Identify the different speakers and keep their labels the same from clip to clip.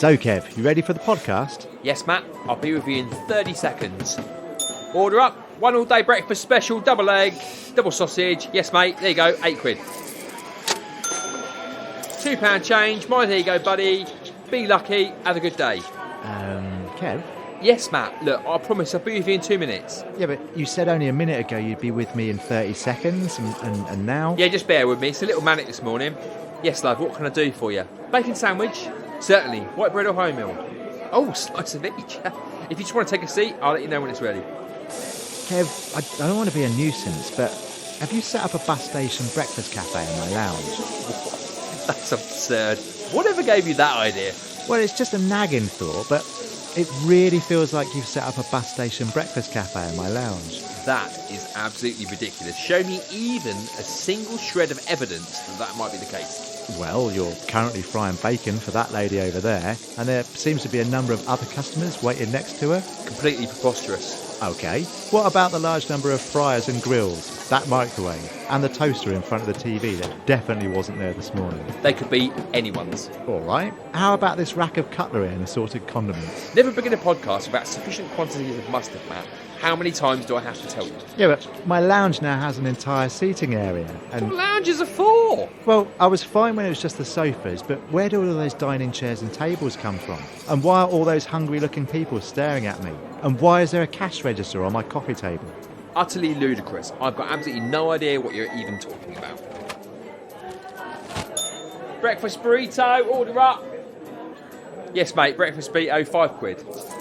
Speaker 1: So, Kev, you ready for the podcast?
Speaker 2: Yes, Matt, I'll be with you in 30 seconds. Order up, 1 all-day breakfast special, double egg, double sausage. Yes, mate, there you go, £8. £2 change, my there you go, buddy. Be lucky, have a good day.
Speaker 1: Kev?
Speaker 2: Yes, Matt, look, I promise I'll be with you in 2 minutes.
Speaker 1: Yeah, but you said only a minute ago you'd be with me in 30 seconds, and now?
Speaker 2: Yeah, just bear with me, it's a little manic this morning. Yes, love, what can I do for you? Bacon sandwich? Certainly. White bread or wholemeal? Oh, slice of each. If you just want to take a seat, I'll let you know when it's ready.
Speaker 1: Kev, I don't want to be a nuisance, but have you set up a bus station breakfast cafe in my lounge?
Speaker 2: That's absurd. Whatever gave you that idea?
Speaker 1: Well, it's just a nagging thought, but it really feels like you've set up a bus station breakfast cafe in my lounge.
Speaker 2: That is absolutely ridiculous. Show me even a single shred of evidence that might be the case.
Speaker 1: Well, you're currently frying bacon for that lady over there, and there seems to be a number of other customers waiting next to her.
Speaker 2: Completely preposterous.
Speaker 1: OK, what about the large number of fryers and grills, that microwave, and the toaster in front of the TV that definitely wasn't there this morning?
Speaker 2: They could be anyone's.
Speaker 1: All right. How about this rack of cutlery and assorted condiments?
Speaker 2: Never begin a podcast without sufficient quantities of mustard, Matt. How many times do I have to tell you?
Speaker 1: Yeah, but my lounge now has an entire seating area. And
Speaker 2: What lounges are for?
Speaker 1: well, I was fine when it was just the sofas, but where do all those dining chairs and tables come from? And why are all those hungry-looking people staring at me? And why is there a cash register on my coffee table?
Speaker 2: Utterly ludicrous. I've got absolutely no idea what you're even talking about. Breakfast burrito, order up. Yes, mate, breakfast burrito, £5.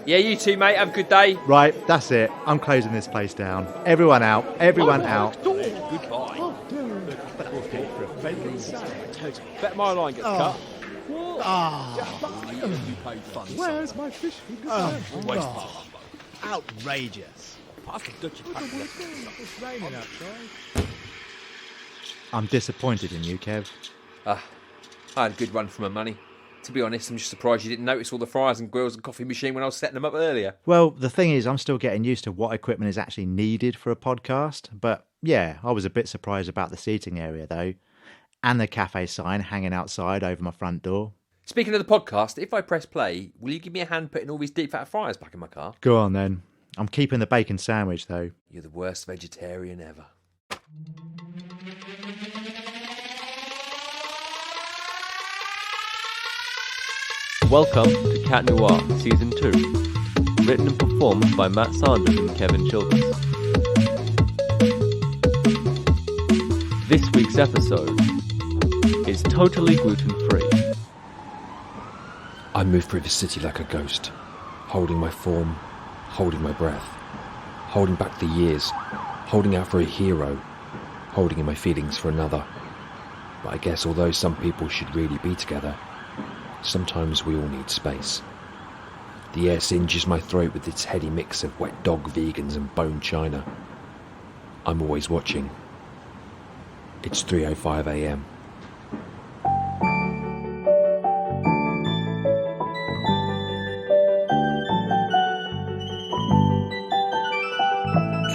Speaker 2: Yeah, you too, mate. Have a good day.
Speaker 1: Right, that's it. I'm closing this place down. Everyone out. Everyone out.
Speaker 2: Goodbye. Bet my line gets cut.
Speaker 3: Where's my fish?
Speaker 4: Outrageous.
Speaker 3: It's raining outside.
Speaker 1: I'm disappointed in you, Kev.
Speaker 2: I had a good run for my money. To be honest, I'm just surprised you didn't notice all the fryers and grills and coffee machine when I was setting them up earlier.
Speaker 1: Well, the thing is, I'm still getting used to what equipment is actually needed for a podcast. But yeah, I was a bit surprised about the seating area, though. And the cafe sign hanging outside over my front door.
Speaker 2: Speaking of the podcast, if I press play, will you give me a hand putting all these deep fat fryers back in my car?
Speaker 1: Go on, then. I'm keeping the bacon sandwich, though.
Speaker 2: You're the worst vegetarian ever.
Speaker 5: Welcome to Cat Noir Season 2, written and performed by Matt Sanders and Kevin Childers. This week's episode is totally gluten-free.
Speaker 6: I moved through the city like a ghost, holding my form, holding my breath, holding back the years, holding out for a hero, holding in my feelings for another. But I guess although some people should really be together, sometimes we all need space. The air singes my throat with its heady mix of wet dog vegans and bone china. I'm always watching. It's 3:05 a.m.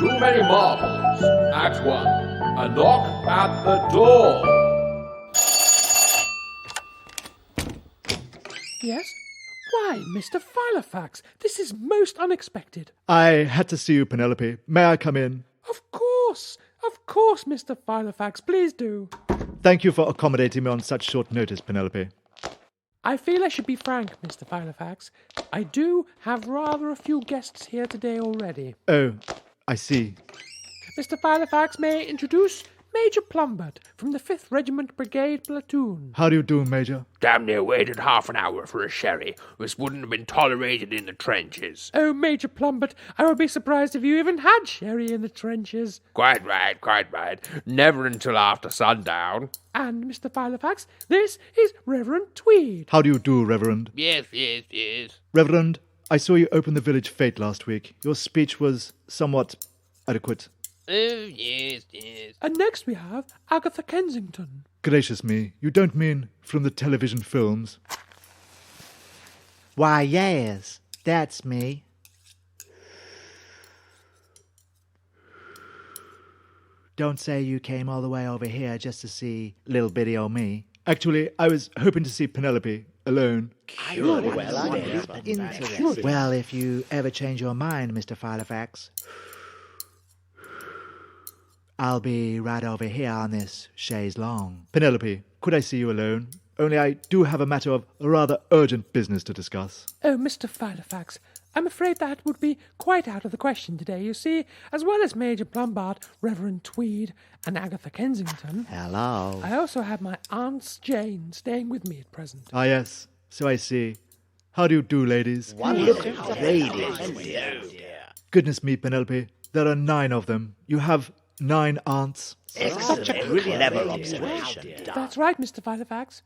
Speaker 7: Too Many Marples, Act 1. A knock at the door.
Speaker 3: Yes? Why, Mr. Filofax, this is most unexpected.
Speaker 1: I had to see you, Penelope. May I come in?
Speaker 3: Of course, Mr. Filofax, please do.
Speaker 1: Thank you for accommodating me on such short notice, Penelope.
Speaker 3: I feel I should be frank, Mr. Filofax. I do have rather a few guests here today already.
Speaker 1: Oh, I see.
Speaker 3: Mr. Filofax, may I introduce Major Plumbert from the 5th Regiment Brigade Platoon.
Speaker 1: How do you do, Major?
Speaker 7: Damn near waited half an hour for a sherry. This wouldn't have been tolerated in the trenches.
Speaker 3: Oh, Major Plumbert, I would be surprised if you even had sherry in the trenches.
Speaker 7: Quite right, quite right. Never until after sundown.
Speaker 3: And, Mr. Filofax, this is Reverend Tweed.
Speaker 1: How do you do, Reverend?
Speaker 7: Yes.
Speaker 1: Reverend, I saw you open the village fete last week. Your speech was somewhat adequate.
Speaker 7: Oh, yes.
Speaker 3: And next we have Agatha Kensington.
Speaker 1: Gracious me, you don't mean from the television films? Why, yes, that's me. Don't say you came all the way over here just to see little bitty old me. Actually, I was hoping to see Penelope alone. Well, if you ever change your mind, Mr. Filofax, I'll be right over here on this chaise longue. Penelope, could I see you alone? Only I do have a matter of rather urgent business to discuss.
Speaker 3: Oh, Mr. Filofax, I'm afraid that would be quite out of the question today. You see, as well as Major Plumbard, Reverend Tweed, and Agatha Kensington,
Speaker 1: Hello.
Speaker 3: I also have my Aunt Jane staying with me at present.
Speaker 1: Ah, yes, so I see. How do you do, ladies? Goodness me, Penelope, there are 9 of them. You have 9 aunts.
Speaker 4: Such a clever observation.
Speaker 3: That's right, Mr. Filofax.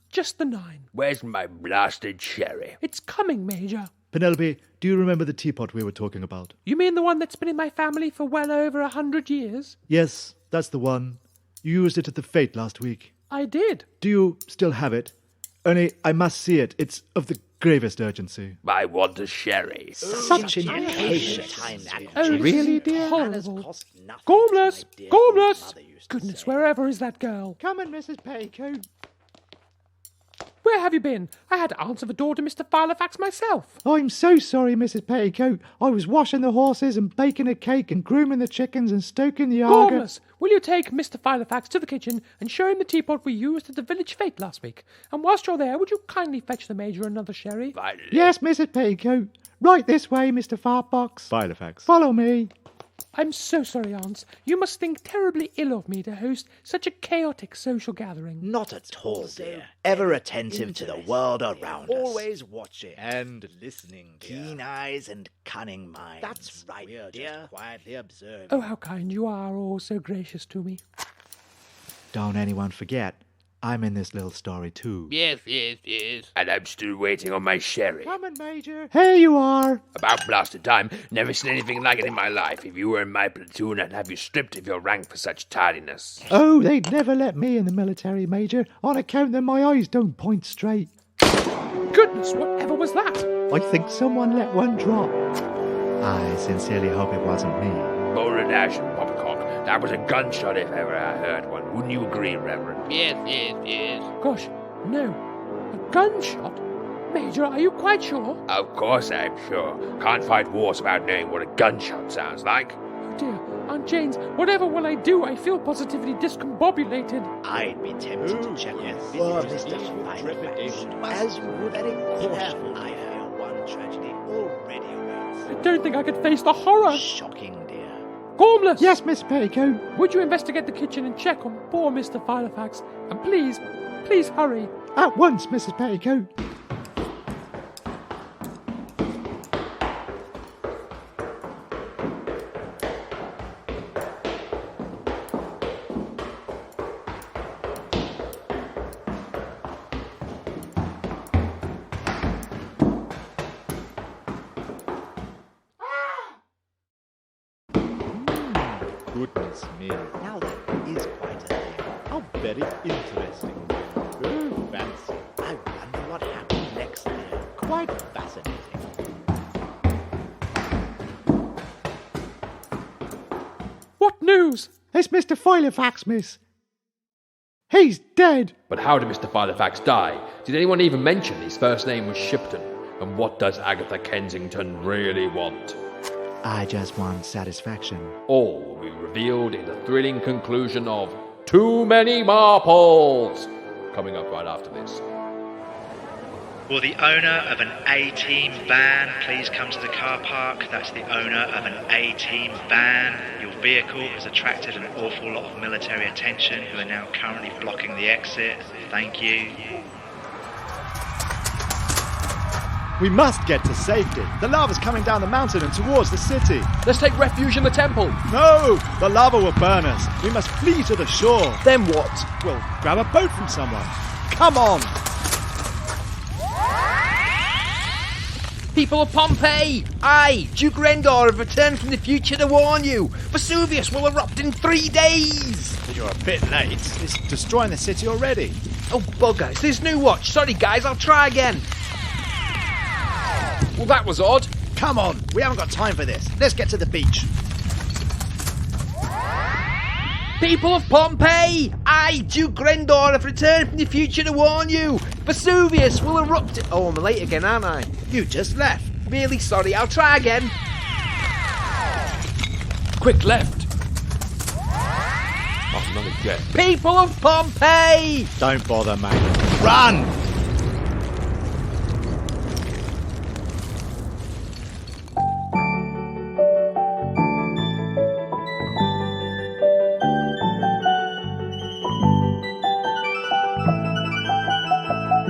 Speaker 3: Just the 9.
Speaker 7: Where's my blasted sherry?
Speaker 3: It's coming, Major.
Speaker 1: Penelope, do you remember the teapot we were talking about?
Speaker 3: You mean the one that's been in my family for well over 100 years?
Speaker 1: Yes, that's the one. You used it at the fete last week.
Speaker 3: I did.
Speaker 1: Do you still have it? Only I must see it. It's of the gravest urgency.
Speaker 7: I want a sherry.
Speaker 4: Such impatience.
Speaker 3: Oh, really, dear? Horrible. Gormless! Gormless! Goodness, wherever is that girl?
Speaker 1: Come on, Mrs. Petticoat.
Speaker 3: Where have you been? I had to answer the door to Mr. Filofax myself.
Speaker 1: I'm so sorry, Mrs. Petticoat. I was washing the horses and baking a cake and grooming the chickens and stoking the arger.
Speaker 3: Gormless, will you take Mr. Filofax to the kitchen and show him the teapot we used at the village fete last week? And whilst you're there, would you kindly fetch the Major another sherry?
Speaker 1: Yes, Mrs. Petticoat. Right this way, Mr. Fartbox. Filofax. Follow me.
Speaker 3: I'm so sorry, aunts. You must think terribly ill of me to host such a chaotic social gathering.
Speaker 4: Not at all, dear. Ever attentive to the world around us.
Speaker 8: Always watching
Speaker 1: And listening,
Speaker 4: Keen eyes and cunning minds.
Speaker 8: That's right,
Speaker 4: We're
Speaker 8: dear.
Speaker 4: just
Speaker 8: Quietly observing.
Speaker 3: Oh, how kind you are, all so gracious to me.
Speaker 1: Don't anyone forget, I'm in this little story too.
Speaker 7: Yes. And I'm still waiting on my sherry.
Speaker 1: Come on, Major. Here you are.
Speaker 7: About blasted time. Never seen anything like it in my life. If you were in my platoon, I'd have you stripped of your rank for such tardiness.
Speaker 1: Oh, they'd never let me in the military, Major, on account that my eyes don't point straight.
Speaker 3: Goodness, whatever was that?
Speaker 1: I think someone let one drop. I sincerely hope it wasn't me.
Speaker 7: Balderdash and poppycock. That was a gunshot if ever I heard one. Wouldn't you agree, Reverend? Yes.
Speaker 3: Gosh, no. A gunshot? Major, are you quite sure?
Speaker 7: Of course I'm sure. Can't fight wars without knowing what a gunshot sounds like.
Speaker 3: Oh dear, Aunt Jane's, whatever will I do? I feel positively discombobulated.
Speaker 4: I'd be tempted to check for Mr. Filofax. As would very careful. I fear one tragedy already awaits.
Speaker 3: I don't think I could face the horror.
Speaker 4: Shocking, dear.
Speaker 3: Gormless!
Speaker 1: Yes, Miss Petticoat.
Speaker 3: Would you investigate the kitchen and check on poor Mr. Filofax? And please hurry.
Speaker 1: At once, Mrs. Petticoat. Goodness me.
Speaker 4: Now that is quite a thing.
Speaker 1: How very interesting. Oh, fancy.
Speaker 4: I wonder what happened next there.
Speaker 1: Quite fascinating.
Speaker 3: What news?
Speaker 1: It's Mr. Filofax, miss. He's dead.
Speaker 2: But how did Mr. Filofax die? Did anyone even mention his first name was Shipton? And what does Agatha Kensington really want?
Speaker 1: I just want satisfaction.
Speaker 2: All will be revealed in the thrilling conclusion of Too Many Marples, coming up right after this.
Speaker 9: Will the owner of an A-Team van please come to the car park? That's the owner of an A-Team van. Your vehicle has attracted an awful lot of military attention who are now currently blocking the exit. Thank you.
Speaker 1: We must get to safety. The lava's coming down the mountain and towards the city.
Speaker 2: Let's take refuge in the temple.
Speaker 1: No! The lava will burn us. We must flee to the shore.
Speaker 2: Then what?
Speaker 1: We'll grab a boat from someone. Come on!
Speaker 7: People of Pompeii! I, Duke Rendor, have returned from the future to warn you. Vesuvius will erupt in 3 days!
Speaker 1: You're a bit late. It's destroying the city already.
Speaker 7: Oh, bugger, it's this new watch. Sorry, guys, I'll try again.
Speaker 2: Well, that was odd.
Speaker 1: Come on, we haven't got time for this. Let's get to the beach.
Speaker 7: People of Pompeii! I, Duke Grendor, have returned from the future to warn you! Vesuvius will erupt... Oh, I'm late again, aren't I?
Speaker 4: You just left.
Speaker 7: Really sorry, I'll try again.
Speaker 6: Quick, left!
Speaker 2: Oh, not again.
Speaker 7: People of Pompeii!
Speaker 1: Don't bother, mate. Run!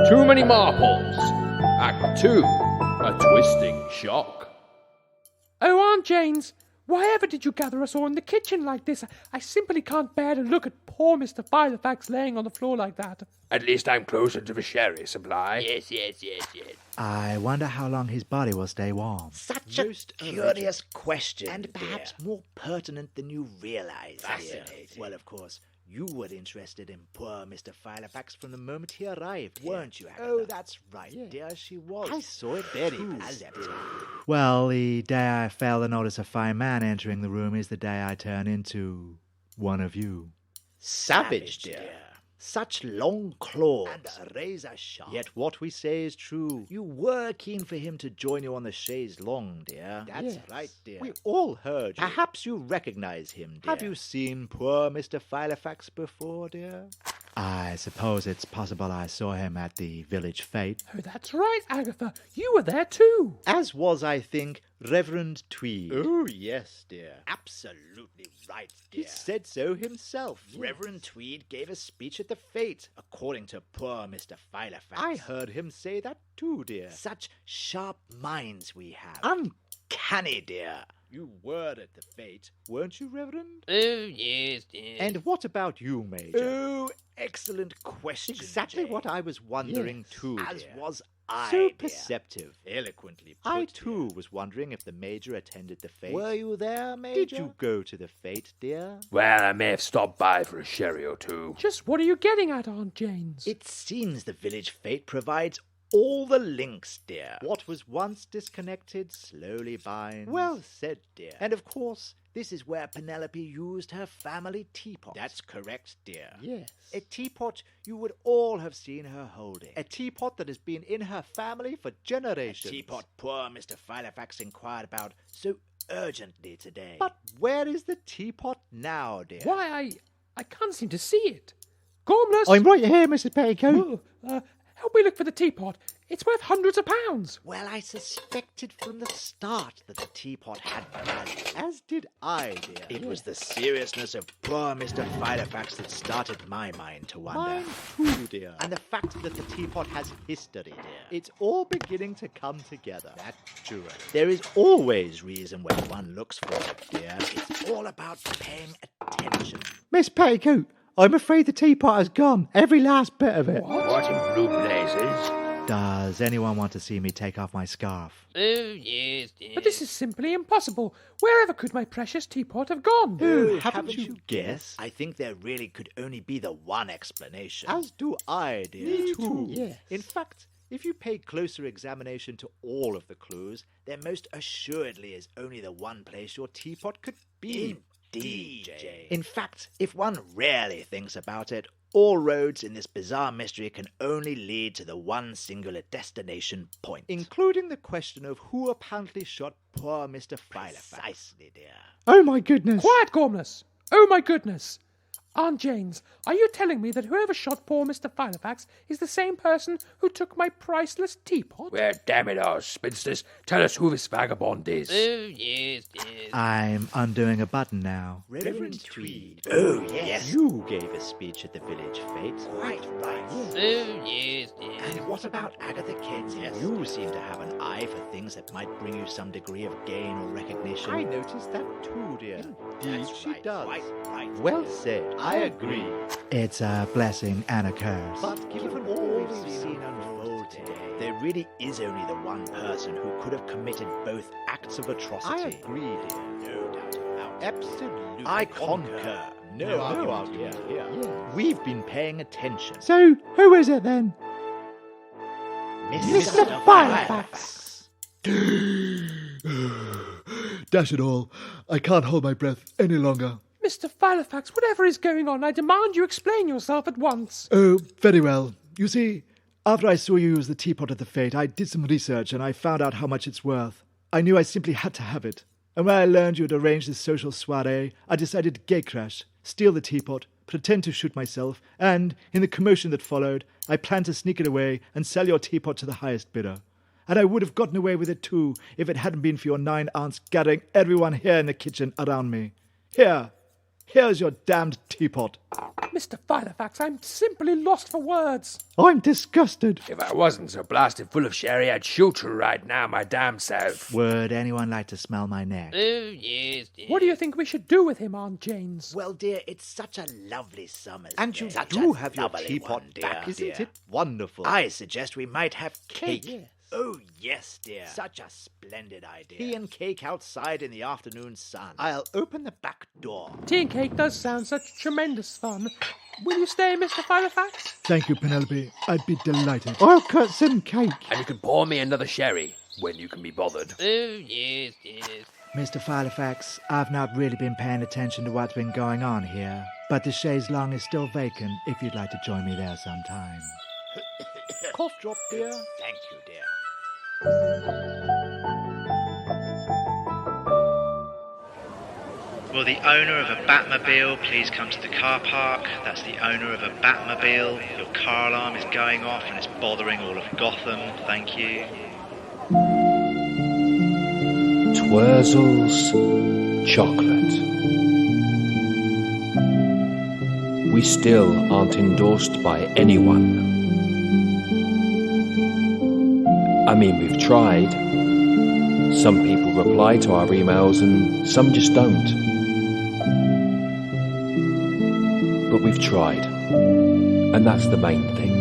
Speaker 2: Too Many Marples. Act 2. A twisting shock.
Speaker 3: Oh, Aunt Janes, why ever did you gather us all in the kitchen like this? I simply can't bear to look at poor Mr. Filofax laying on the floor like that.
Speaker 2: At least I'm closer to the sherry supply.
Speaker 7: Yes.
Speaker 1: I wonder how long his body will stay warm.
Speaker 4: Such a curious question, and perhaps more pertinent than you realize.
Speaker 7: Fascinating.
Speaker 4: Well, of course, you were interested in poor Mr. Filofax from the moment he arrived, weren't you, Agatha? Oh, that's right, dear, she was. I saw it very perceptive.
Speaker 1: Well, the day I fail to notice a fine man entering the room is the day I turn into one of you.
Speaker 4: Savage, dear. Such long claws.
Speaker 1: And a razor sharp. Yet what we say is true. You were keen for him to join you on the chaise longue, dear.
Speaker 4: That's right, dear.
Speaker 1: We all heard you. Perhaps you recognize him, dear. Have you seen poor Mr. Filofax before, dear? I suppose it's possible I saw him at the village fete.
Speaker 3: Oh, that's right, Agatha. You were there too.
Speaker 1: As was, I think, Reverend Tweed.
Speaker 4: Oh, yes, dear. Absolutely right, dear.
Speaker 1: He said so himself.
Speaker 4: Reverend Tweed gave a speech at the fete, according to poor Mr. Filofax.
Speaker 1: I heard him say that too, dear.
Speaker 4: Such sharp minds we have.
Speaker 1: Uncanny, dear.
Speaker 4: You were at the fete,
Speaker 1: Weren't you, Reverend?
Speaker 7: Oh, yes.
Speaker 1: And what about you, Major?
Speaker 4: Oh, excellent question.
Speaker 1: Exactly
Speaker 4: Jane.
Speaker 1: what I was wondering too,
Speaker 4: As
Speaker 1: dear.
Speaker 4: was I.
Speaker 1: So
Speaker 4: dear.
Speaker 1: perceptive.
Speaker 4: Eloquently put,
Speaker 1: I
Speaker 4: dear.
Speaker 1: too was wondering if the Major attended the fete.
Speaker 4: Were you there, Major?
Speaker 1: Did you go to the fete, dear?
Speaker 2: Well, I may have stopped by for a sherry or two.
Speaker 3: Just what are you getting at, Aunt Janes?
Speaker 4: It seems the village fete provides all the links, dear.
Speaker 1: What was once disconnected slowly binds.
Speaker 4: Well said, dear.
Speaker 1: And of course, this is where Penelope used her family teapot.
Speaker 4: That's correct, dear.
Speaker 1: Yes. A teapot you would all have seen her holding. A teapot that has been in her family for generations.
Speaker 4: A teapot poor Mr. Filofax inquired about so urgently today.
Speaker 1: But where is the teapot now, dear?
Speaker 3: Why, I can't seem to see it. Gormless!
Speaker 1: I'm right here, Mrs. Petticoat.
Speaker 3: Help me look for the teapot. It's worth hundreds of pounds.
Speaker 1: Well, I suspected from the start that the teapot had value. As did I, dear.
Speaker 4: It was the seriousness of poor Mr. Filofax that started my mind to wonder.
Speaker 1: Mine too, dear. And the fact that the teapot has history, dear. It's all beginning to come together.
Speaker 4: That's true. There is always reason when one looks for it, dear. It's all about paying attention.
Speaker 1: Miss Petticoat, I'm afraid the teapot has gone. Every last bit of it.
Speaker 2: What in blue blazes?
Speaker 1: Does anyone want to see me take off my scarf?
Speaker 7: Oh, yes.
Speaker 3: But this is simply impossible. Wherever could my precious teapot have gone?
Speaker 1: Oh, haven't you guessed?
Speaker 4: I think there really could only be the one explanation.
Speaker 1: As do I, dear.
Speaker 4: Me too.
Speaker 3: Yes.
Speaker 1: In fact, if you pay closer examination to all of the clues,
Speaker 4: There most assuredly is only the one place your teapot could be. Indeed, Jane. In fact, if one really thinks about it, all roads in this bizarre mystery can only lead to the one singular destination point.
Speaker 1: including the question of who apparently shot poor Mr. Filofax.
Speaker 4: Precisely, dear.
Speaker 1: Oh, my goodness.
Speaker 3: Quiet, Gormless! Oh, my goodness! Aunt Janes, are you telling me that whoever shot poor Mr. Filofax is the same person who took my priceless teapot?
Speaker 2: Well, damn it all, spinsters. Tell us who this vagabond is.
Speaker 7: Oh, yes.
Speaker 1: I'm undoing a button now.
Speaker 4: Reverend Tweed. Oh, yes.
Speaker 1: You gave a speech at the village fete.
Speaker 4: Quite right.
Speaker 7: Oh, yes.
Speaker 4: And what about Agatha Kent? You seem to have an eye for things that might bring you some degree of gain or recognition.
Speaker 1: I noticed that too, dear.
Speaker 4: That's
Speaker 1: she
Speaker 4: right,
Speaker 1: does.
Speaker 4: Quite right.
Speaker 1: Well said. I agree. It's a blessing and a curse.
Speaker 4: But given all we've seen unfold today, there really is only the one person who could have committed both acts of atrocity.
Speaker 1: I agree, dear.
Speaker 4: No doubt about it.
Speaker 1: Absolutely.
Speaker 4: I concur. No argument here.
Speaker 1: We've been paying attention. So, who is it then?
Speaker 4: Mr. Filofax.
Speaker 8: Dash it all. I can't hold my breath any longer.
Speaker 3: Mr. Filofax, whatever is going on, I demand you explain yourself at once.
Speaker 8: Oh, very well. You see, after I saw you use the teapot at the fete, I did some research and I found out how much it's worth. I knew I simply had to have it. And when I learned you had arranged this social soiree, I decided to gatecrash, steal the teapot, pretend to shoot myself, and, in the commotion that followed, I planned to sneak it away and sell your teapot to the highest bidder. And I would have gotten away with it too, if it hadn't been for your 9 aunts gathering everyone here in the kitchen around me. Here's your damned teapot.
Speaker 3: Mr. Filofax, I'm simply lost for words.
Speaker 8: I'm disgusted.
Speaker 7: If I wasn't so blasted full of sherry, I'd shoot you right now, my damn self.
Speaker 1: Would anyone like to smell my neck?
Speaker 7: Oh, yes.
Speaker 3: What do you think we should do with him, Aunt Janes?
Speaker 4: Well, dear, it's such a lovely summer's
Speaker 1: And
Speaker 4: day.
Speaker 1: you
Speaker 4: Such
Speaker 1: do
Speaker 4: a
Speaker 1: have your
Speaker 4: lovely
Speaker 1: teapot
Speaker 4: one, dear,
Speaker 1: back, isn't
Speaker 4: dear.
Speaker 1: it wonderful?
Speaker 4: I suggest we might have cake.
Speaker 3: Yes.
Speaker 4: Oh, yes, dear. Such a splendid idea. Tea and cake outside in the afternoon sun.
Speaker 1: I'll open the back door.
Speaker 3: Tea and cake does sound such tremendous fun. Will you stay, Mr. Filofax?
Speaker 8: Thank you, Penelope. I'd be delighted.
Speaker 1: I'll cut some cake.
Speaker 7: And you can pour me another sherry when you can be bothered. Oh, yes.
Speaker 1: Mr. Filofax, I've not really been paying attention to what's been going on here, but the chaise longue is still vacant if you'd like to join me there sometime.
Speaker 4: Cough drop, dear. Thank you, dear. Will the owner of a Batmobile please come to the car park? That's the owner of a Batmobile. Your car alarm is going off and it's bothering all of Gotham. Thank you.
Speaker 6: Twirzels chocolate. We still aren't endorsed by anyone. I mean, we've tried. Some people reply to our emails and some just don't. But we've tried. And that's the main thing.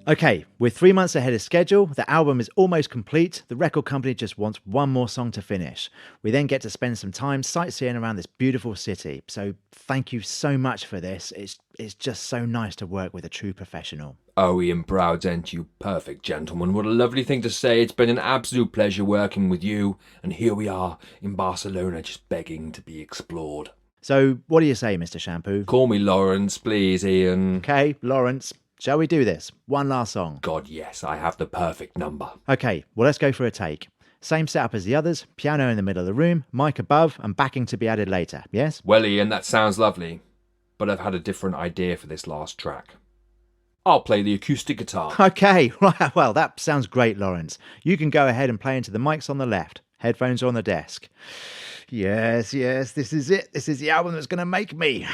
Speaker 1: Okay, we're 3 months ahead of schedule, the album is almost complete, the record company just wants one more song to finish. We then get to spend some time sightseeing around this beautiful city, so thank you so much for this, it's just so nice to work with a true professional.
Speaker 6: Oh, Ian Browdent, you perfect gentleman, what a lovely thing to say. It's been an absolute pleasure working with you, and here we are in Barcelona just begging to be explored.
Speaker 1: So, what do you say, Mr. Shampoo?
Speaker 6: Call me Lawrence, please, Ian.
Speaker 1: Okay, Lawrence. Shall we do this? One last song.
Speaker 6: God, yes, I have the perfect number.
Speaker 1: Okay, well, let's go for a take. Same setup as the others, piano in the middle of the room, mic above, and backing to be added later, yes?
Speaker 6: Well, Ian, that sounds lovely, but I've had a different idea for this last track. I'll play the acoustic guitar.
Speaker 1: Okay, right, well, that sounds great, Lawrence. You can go ahead and play into the mics on the left. Headphones are on the desk. Yes, this is it. This is the album that's going to make me.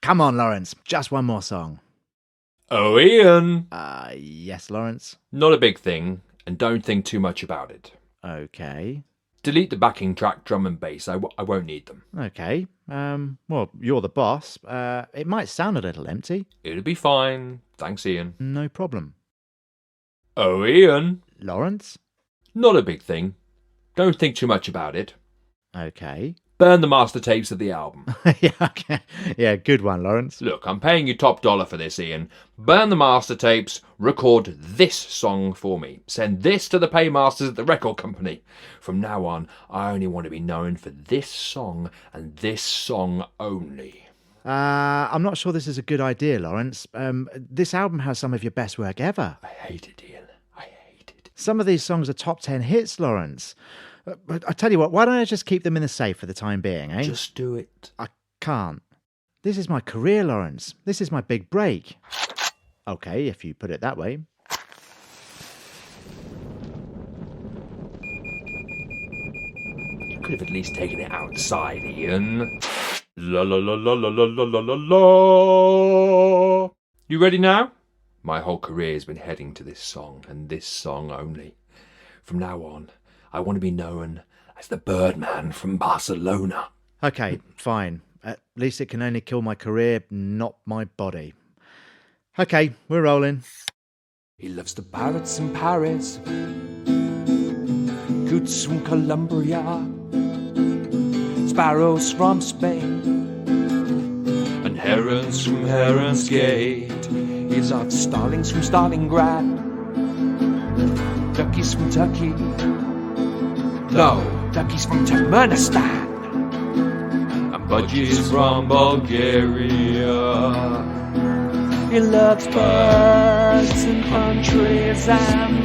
Speaker 1: Come on, Lawrence, just one more song.
Speaker 6: Oh, Ian!
Speaker 1: Yes, Lawrence?
Speaker 6: Not a big thing, and don't think too much about it.
Speaker 1: Okay.
Speaker 6: Delete the backing track, drum and bass. I won't need them.
Speaker 1: Okay. Well, you're the boss. It might sound a little empty.
Speaker 6: It'll be fine. Thanks, Ian.
Speaker 1: No problem.
Speaker 6: Oh, Ian!
Speaker 1: Lawrence?
Speaker 6: Not a big thing. Don't think too much about it.
Speaker 1: Okay.
Speaker 6: Burn the master tapes of the album.
Speaker 1: Yeah, okay. Yeah, good one, Lawrence.
Speaker 6: Look, I'm paying you top dollar for this, Ian. Burn the master tapes, record this song for me. Send this to the paymasters at the record company. From now on, I only want to be known for this song and this song only.
Speaker 1: I'm not sure this is a good idea, Lawrence. This album has some of your best work ever.
Speaker 6: I hate it, Ian. I hate it.
Speaker 1: Some of these songs are top 10 hits, Lawrence. But I tell you what, why don't I just keep them in the safe for the time being, eh?
Speaker 6: Just do it.
Speaker 1: I can't. This is my career, Lawrence. This is my big break. Okay, if you put it that way.
Speaker 6: You could have at least taken it outside, Ian. La la la la la la la la la. You ready now? My whole career has been heading to this song, and this song only. From now on, I want to be known as the Birdman from Barcelona.
Speaker 1: Okay, fine. At least it can only kill my career, not my body. Okay, we're rolling.
Speaker 10: He loves the parrots in Paris, coots from Colombia, sparrows from Spain, and herons from Heron's Gate. He loves starlings from Stalingrad, duckies from Turkey, no, duckies from Turkmenistan. budgies from Bulgaria. He loves birds and countries and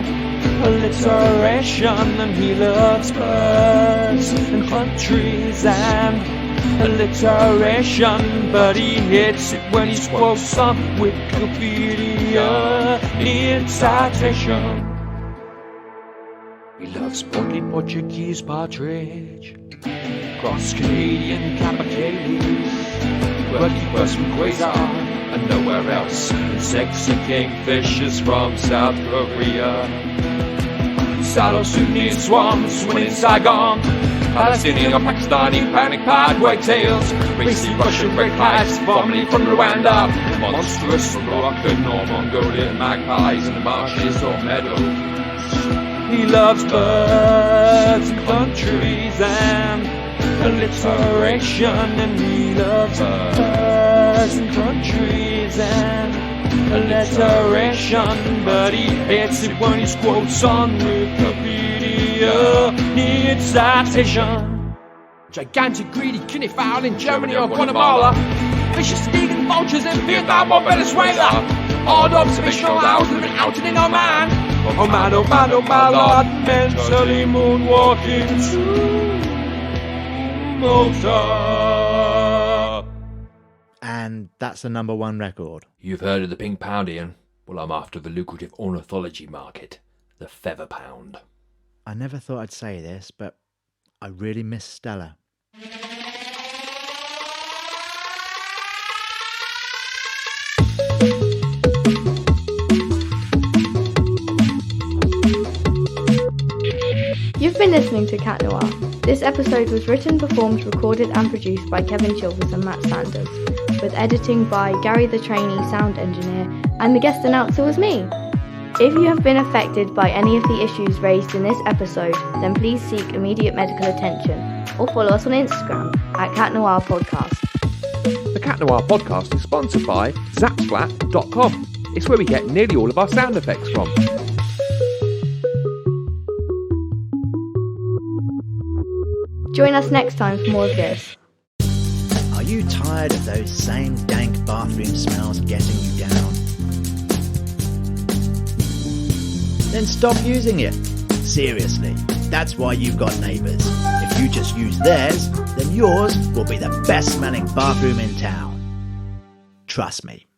Speaker 10: alliteration, and he loves birds and countries and alliteration, but he hates it when he quotes on Wikipedia in citation. He loves portly Portuguese partridge, cross Canadian capercaillies, quirky birds from Quasar and nowhere else, and sexy kingfishers from South Korea. Sallow Sudanese swans swimming in Saigon, Palestinian or Pakistani panic-pad wagtails, racy Russian red kites vomiting from Rwanda, monstrous Moroccan or Mongolian magpies in the marshes or meadows. He loves birds and countries and alliteration, and he loves birds and countries and alliteration, but he hates it when he quotes on Wikipedia in citation. Gigantic greedy guinea fowl in Germany or Guatemala, vicious eating vultures in Vietnam or Venezuela, odd observational owls living out in Oman. Oh man, oh man, oh my lord, mentally moonwalking to Malta.
Speaker 1: And that's the number one record.
Speaker 6: You've heard of the pink pound, Ian? Well, I'm after the lucrative ornithology market, the feather pound.
Speaker 1: I never thought I'd say this, but I really miss Stella.
Speaker 11: You've been listening to Cat Noir. This episode was written, performed, recorded and produced by Kevin Chilvers and Matt Sanders, with editing by Gary the Trainee sound engineer, and the guest announcer was me. If you have been affected by any of the issues raised in this episode, then please seek immediate medical attention or follow us on Instagram at Cat Noir Podcast.
Speaker 2: The Cat Noir podcast is sponsored by Zapsplat.com. It's where we get nearly all of our sound effects from.
Speaker 11: Join us next time for more of this.
Speaker 4: Are you tired of those same dank bathroom smells getting you down? Then stop using it. Seriously, that's why you've got neighbours. If you just use theirs, then yours will be the best smelling bathroom in town. Trust me.